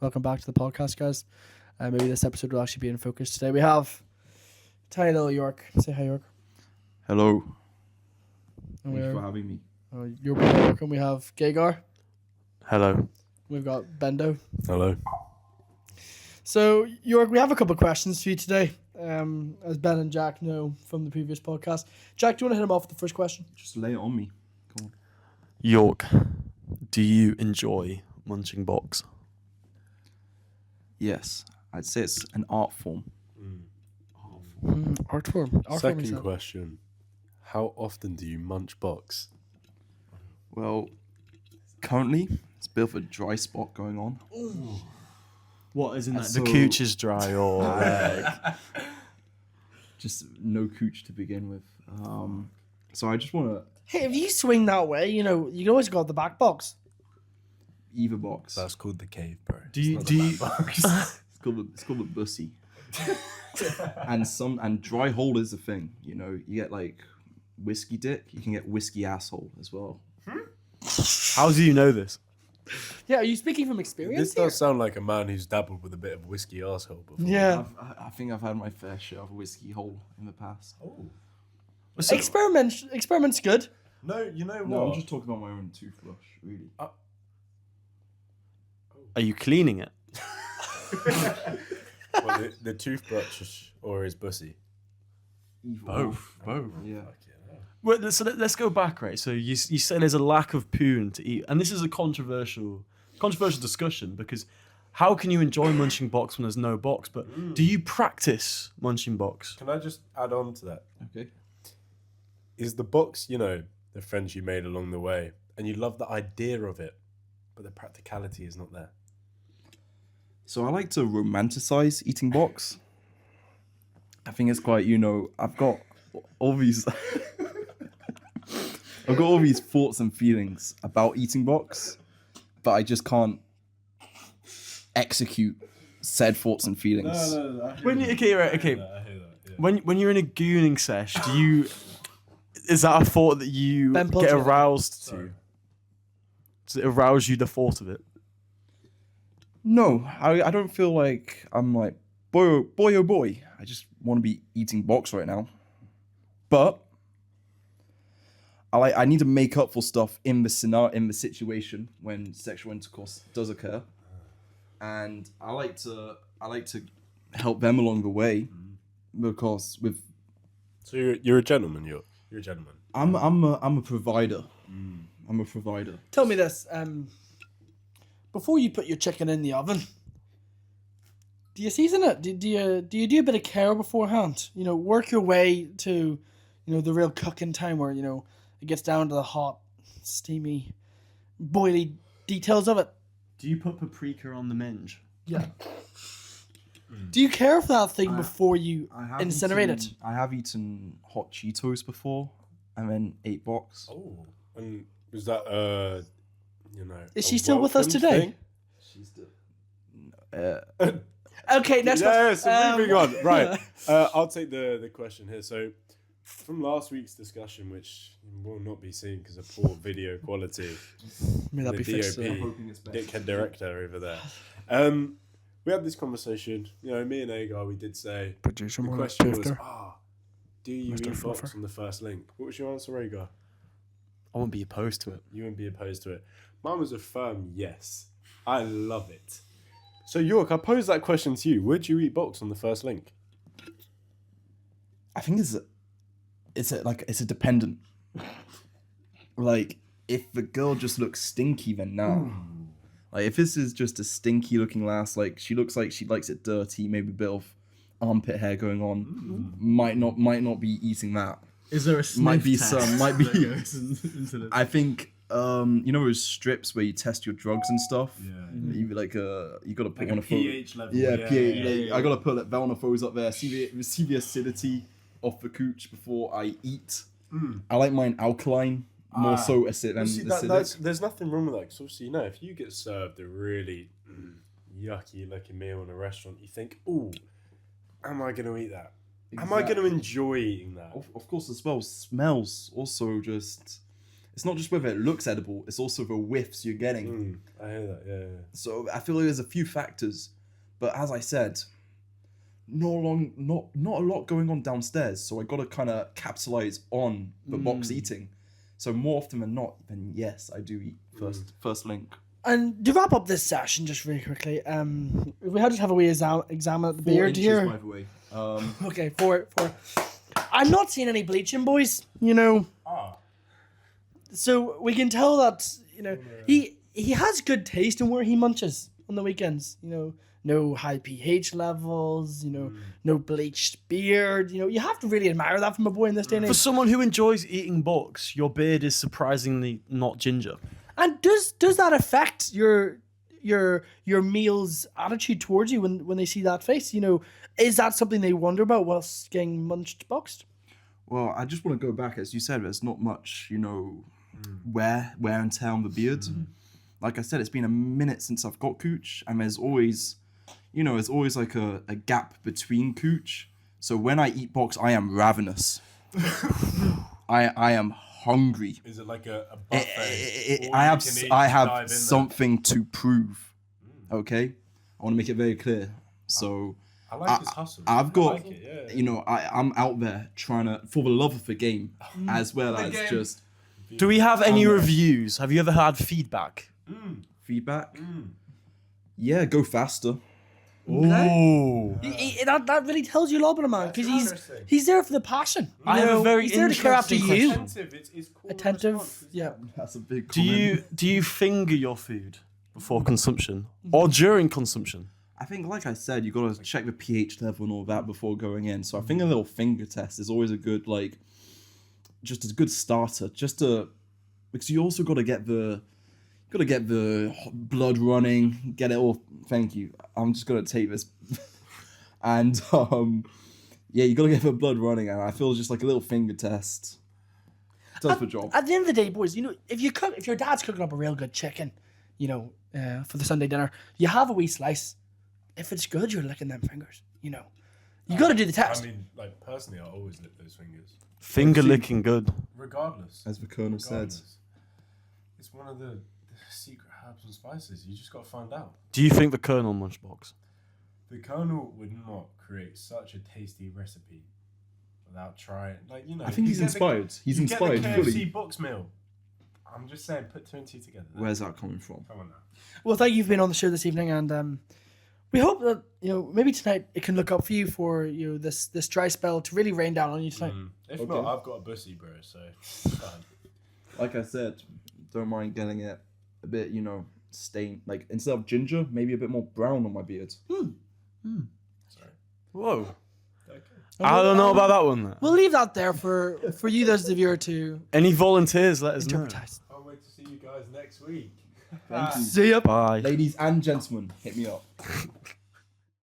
Welcome back to the podcast, guys. Maybe this episode will actually be in focus today. We have tiny little York. Say hi, York. Hello. And Thanks for having me. You're welcome. We have Gagar. Hello. We've got Bendo. Hello. So, York, we have a couple of questions for you today. As Ben and Jack know from the previous podcast. Jack, do you want to hit him off with the first question? Just lay it on me. Come on. York, do you enjoy munching box? Yes, I'd say it's an art form. Art form. Second question. How often do you munch box? Well, currently, it's a bit of a dry spot going on. What, isn't that So- the cooch is dry or Just no cooch to begin with. So I just want to Hey, if you swing that way, you can always go out the back box. either box. That's called the cave, bro. Do you- It's do not you- the back box. It's called the bussy. and dry hole is a thing. You get like whiskey dick. You can get whiskey asshole as well. How do you know this? Yeah, are you speaking from experience This here? does sound like a man who's dabbled with a bit of whiskey arsehole before. Yeah. I think I've had my fair share of whiskey hole in the past. Oh. Experiment's good. No, you know No, what? I'm just talking about my own toothbrush, really. Are you cleaning it? Well, the toothbrush or his bussy? Both. Yeah. Well, so let's go back, right? So you say there's a lack of poon to eat, and this is a controversial discussion because how can you enjoy munching box when there's no box? But do you practice munching box? Can I just add on to that? Okay. Is the box, the friends you made along the way, and you love the idea of it, but the practicality is not there? So I like to romanticize eating box. I think it's quite, I've got all these I've got all these thoughts and feelings about eating box, but I just can't execute said thoughts and feelings. When you, okay, right, okay. When you're in a gooning sesh, is that a thought that you Ben, pause get it. aroused to? Sorry. Does it arouse you, the thought of it? No, I don't feel like I'm like, boy oh boy, I just want to be eating box right now. But I need to make up for stuff in the situation when sexual intercourse does occur, and I like to help them along the way because So you're a gentleman, you're a gentleman. I'm a provider. I'm a provider. Tell me this. Before you put your chicken in the oven, do you season it? Do you do a bit of care beforehand? Work your way to, the real cooking time where, it gets down to the hot, steamy, boily details of it. Do you put paprika on the minge? Yeah. Do you care for that thing before you incinerate it? I have eaten hot Cheetos before, and then ate box. Oh, and was that Is a she still with us welcomed today? thing? She's still. Okay, next Yeah, one. so moving on. Right. I'll take the question here. So, from last week's discussion, which will not be seen because of poor video quality, May that the be fixed. DOP, hoping it's better. dickhead director over there. We had this conversation. Me and Agar, we did say Producer the more question was, drifter. do you Mr. eat box Fluffer. on the first link? What was your answer, Agar? I wouldn't be opposed to it. You wouldn't be opposed to it. Mine was a firm yes. I love it. So York, I posed that question to you. Would you eat box on the first link? I think it's a dependent. Like, if the girl just looks stinky, then no. Like, if this is just a stinky looking lass, like she looks like she likes it dirty, maybe a bit of armpit hair going on, might not be eating that. Is there a Might be some, might be. into this? I think those strips where you test your drugs and stuff. Yeah. You got to put one of pH level. Yeah, pH. I gotta put that Velnafos up there. See the acidity of the cooch before I eat. I like mine alkaline, more so acid than acidic. There's nothing wrong with that. Because obviously, if you get served a really yucky looking meal in a restaurant, you think, "Ooh, am I going to eat that? Am I going to enjoy eating that?" Of course, as well, smells also just. it's not just whether it looks edible, it's also the whiffs you're getting. I hear that. Yeah. So I feel like there's a few factors, but as I said, not a lot going on downstairs. So I got to kind of capitalize on the box eating. So more often than not, then yes, I do eat first link. And to wrap up this session, just really quickly, we had to have a wee exam at the beard here. By the way. Okay, four. I'm not seeing any bleaching, boys. You know, so we can tell that he has good taste in where he munches on the weekends. You know, no high pH levels. You know, no bleached beard. You know, you have to really admire that from a boy in this day and For age. someone who enjoys eating box, your beard is surprisingly not ginger. And does that affect your meal's attitude towards you when they see that face? You know, is that something they wonder about whilst getting munched boxed? Well, I just want to go back, as you said, there's not much, wear and tear on the beard. Like I said, it's been a minute since I've got cooch, and there's always like a gap between cooch. So when I eat box, I am ravenous. I am hungry. Is it like a buffet? I have something to prove. Okay, I want to make it very clear. So I like his hustle. I've got, I like it, yeah. I'm out there trying to, for the love of the game, as well as just Do we have any reviews? Have you ever had feedback? feedback. Yeah, go faster. Oh. That really tells you a lot about a man, because he's there for the passion. I have a very he's there to care after interesting you. question. It's cool Attentive, yeah. That's a big Do you finger your food before consumption or during consumption? I think, like I said, you got to check the pH level and all that before going in. So I think a little finger test is always a good, just a good starter. Because you also got to get the blood running, get it all. Thank you. I'm just gonna take this, and you got to get the blood running, and I feel just like a little finger test does the job. At the end of the day, boys, if your dad's cooking up a real good chicken, for the Sunday dinner, you have a wee slice. If it's good, you're licking them fingers. You got to do the test. I mean, personally, I always lick those fingers, Finger licking good. regardless. As the Colonel said. It's one of the secret herbs and spices. You just got to find out. Do you think the Colonel Munchbox? The Colonel would not create such a tasty recipe without trying. I think he's inspired. He's inspired Get the KFC fully. box meal. I'm just saying, put 2 and 2 together. Where's that coming from? Come on now. Well, thank you for being on the show this evening, and we hope that maybe tonight it can look up for you for this dry spell to really rain down on you tonight. If not, I've got a bussy, bro. So it's fine. Like I said, don't mind getting it a bit, stained. Like instead of ginger, maybe a bit more brown on my beard. Sorry. Whoa. Okay. I don't know about that one. We'll leave that there for you, those the viewer, to Any volunteers, let us know. interpret. Can't wait to see you guys next week. Thank you. See ya. Bye. Ladies and gentlemen, hit me up.